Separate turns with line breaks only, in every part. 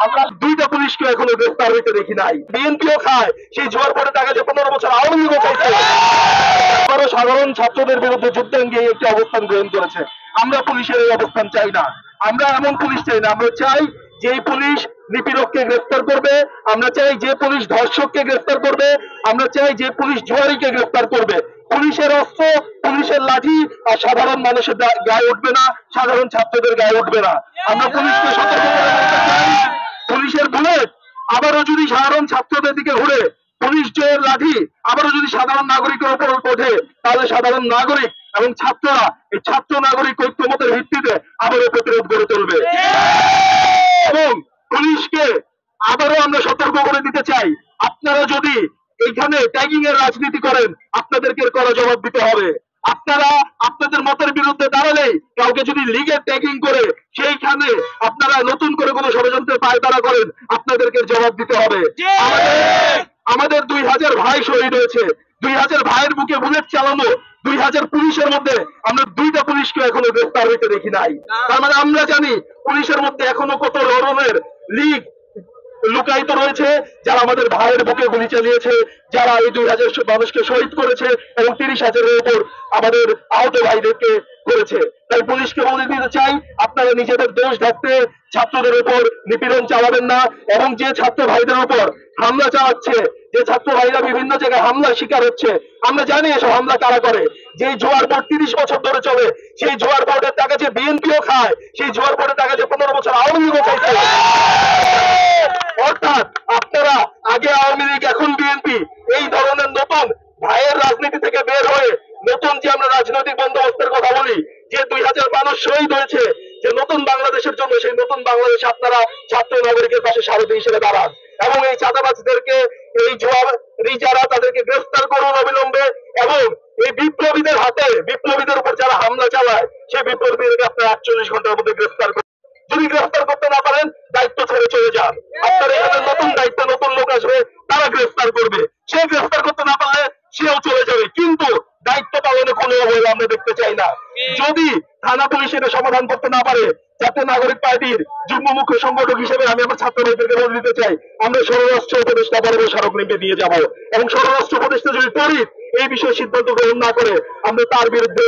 আমরা দুইটা পুলিশকে এখনো গ্রেফতার হইতে দেখি নাই। বিএনপিও খায় সেই জোয়ার পরে টাকা যে 15 বছর আওয়ামী লীগও খাইছে। সাধারণ ছাত্রদের বিরুদ্ধে যুদ্ধাঙ্গে একটি অবস্থান গ্রহণ করেছে। আমরা পুলিশের এই অবস্থান চাই না। আমরা এমন পুলিশ চাই না। আমরা চাই যে পুলিশ নিপীড়ককে গ্রেফতার করবে, আমরা চাই যে পুলিশ ধর্ষককে গ্রেফতার করবে, আমরা চাই যে পুলিশ জুয়ারিকে গ্রেফতার করবে। পুলিশের অস্ত্র, পুলিশের লাঠি আর সাধারণ মানুষের গায়ে উঠবে না, সাধারণ ছাত্রদের গায়ে উঠবে না। আমরা পুলিশকে সতর্ক করে বলতে চাই, পুলিশের বুলেট আবারও যদি সাধারণ ছাত্রদের দিকে ঘুরে, পুলিশ জয়ের লাঠি আবারও যদি সাধারণ নাগরিকের উপর ওঠে, তাহলে সাধারণ নাগরিক এবং ছাত্ররা এই ছাত্র নাগরিক ঐক্যমতের ভিত্তিতে আবারও প্রতিরোধ গড়ে তুলবে। এবং পুলিশকে আবারও আমরা সতর্ক করে দিতে চাই, আপনারা যদি এইখানে ট্যাগিং এর রাজনীতি করেন, আপনাদেরকে কড়া জবাব দিতে হবে। আপনারা আপনাদের মতের বিরুদ্ধে দাঁড়ালেই, কাউকে যদি লিগের ট্যাগিং করে সেইখানে আপনারা নতুন করে কোনো ষড়যন্ত্রের পায়তারা করেন, আপনাদেরকে জবাব দিতে হবে। আমাদের 2000 ভাই শহীদ হয়েছে, 2000 ভাইয়ের বুকে বুলেট চালানো 2000 পুলিশের মধ্যে আমরা দুইটা পুলিশকে এখনো গ্রেফতার হইতে দেখি নাই। তার মানে আমরা জানি পুলিশের মধ্যে এখনো কত ধরনের লীগ লুকায়িত রয়েছে, যারা আমাদের ভাইয়ের বুকে গুলি চালিয়েছে, যারা এই 2000 মানুষকে শহীদ করেছে এবং 30,000-এর উপর আমাদের আহত ভাইদেরকে করেছে। তাই পুলিশকে বলে দিতে চাই, আপনারা নিজেদের দোষ ঢাকতে ছাত্রদের উপর নিপীড়ন চালাবেন না। এবং যে ছাত্র ভাইদের উপর হামলা চালাচ্ছে, যে ছাত্র ভাইরা বিভিন্ন জায়গায় হামলার শিকার হচ্ছে, আমরা জানি এসব হামলা কারা করে। যে জোয়ার বোর্ড 30 বছর ধরে চলে, সেই জোয়ার বোর্ডের টাকা যে বিএনপিও খায়, সেই জোয়ার বোর্ডের টাকা যে 15 বছর আওয়ামী লীগও খাইছে। অর্থাৎ আপনারা আগে আওয়ামী লীগ এখন বিএনপি, এই ধরনের নতুন ভাইয়ের রাজনীতি থেকে বের হয়ে নতুন যে আমরা রাজনৈতিক বন্দোবস্তের কথা বলি, যে 2000 মানুষ শহীদ হয়েছে, যে নতুন বাংলাদেশের জন্য, সেই নতুন বাংলাদেশে আপনারা ছাত্র নাগরিকের পাশে সারথি হিসেবে দাঁড়ান এবং এই চাঁদাবাজদেরকে, এই জোয়ারি যারা, তাদেরকে গ্রেফতার করুন অবিলম্বে। এবং এই বিপ্লবীদের হাতে, বিপ্লবীদের উপর যারা হামলা চালায়, সেই বিপ্লবীদেরকে আপনারা 48 ঘন্টার মধ্যে গ্রেফতার করুন। যদি গ্রেফতার করতে না পারেন, দায়িত্ব ছেড়ে চলে যান। আপনার এখানে নতুন দায়িত্ব, নতুন লোক আসবে, তারা গ্রেফতার করবে। সে গ্রেফতার করতে না পারলে সেও চলে যাবে, কিন্তু দায়িত্ব পালনে কোনো অবহেলা আমরা দেখতে চাই না। যদি থানা পুলিশ এটা সমাধান করতে না পারে, জাতীয় নাগরিক পার্টির যুগ্ম মুখ্য সংগঠক হিসেবে আমি আমার ছাত্র ভাইদেরকে বলে দিতে চাই, আমরা স্বরাষ্ট্র উপদেষ্টা বরাবর স্মারকলিপি দিয়ে যাব এবং স্বরাষ্ট্র উপদেষ্টা যদি ত্বরিত এই বিষয়ে সিদ্ধান্ত গ্রহণ না করে, আমরা তার বিরুদ্ধে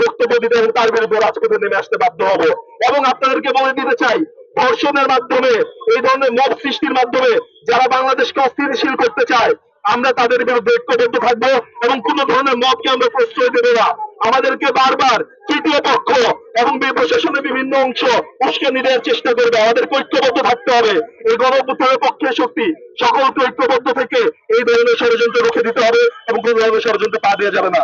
বক্তব্য দিতে এবং তার বিরুদ্ধে রাজপথে নেমে আসতে বাধ্য হব। এবং আপনাদেরকে বলে দিতে চাই, ধর্ষণের মাধ্যমে, এই ধরনের মব সৃষ্টির মাধ্যমে যারা বাংলাদেশকে অস্থিতিশীল করতে চায়, আমরা তাদের বিরুদ্ধে ঐক্যবদ্ধ থাকবো এবং কোন ধরনের মতকে আমরা প্রশ্রয় দেব না। আমাদেরকে বারবার তৃতীয় পক্ষ এবং প্রশাসনের বিভিন্ন অংশ উস্কানি দেওয়ার চেষ্টা করবে, আমাদেরকে ঐক্যবদ্ধ থাকতে হবে। এই গণঅভ্যুত্থানের পক্ষের শক্তি সকলকে ঐক্যবদ্ধ থেকে এই ধরনের ষড়যন্ত্র রুখে দিতে হবে এবং কোন ধরনের ষড়যন্ত্র পা দেওয়া যাবে না।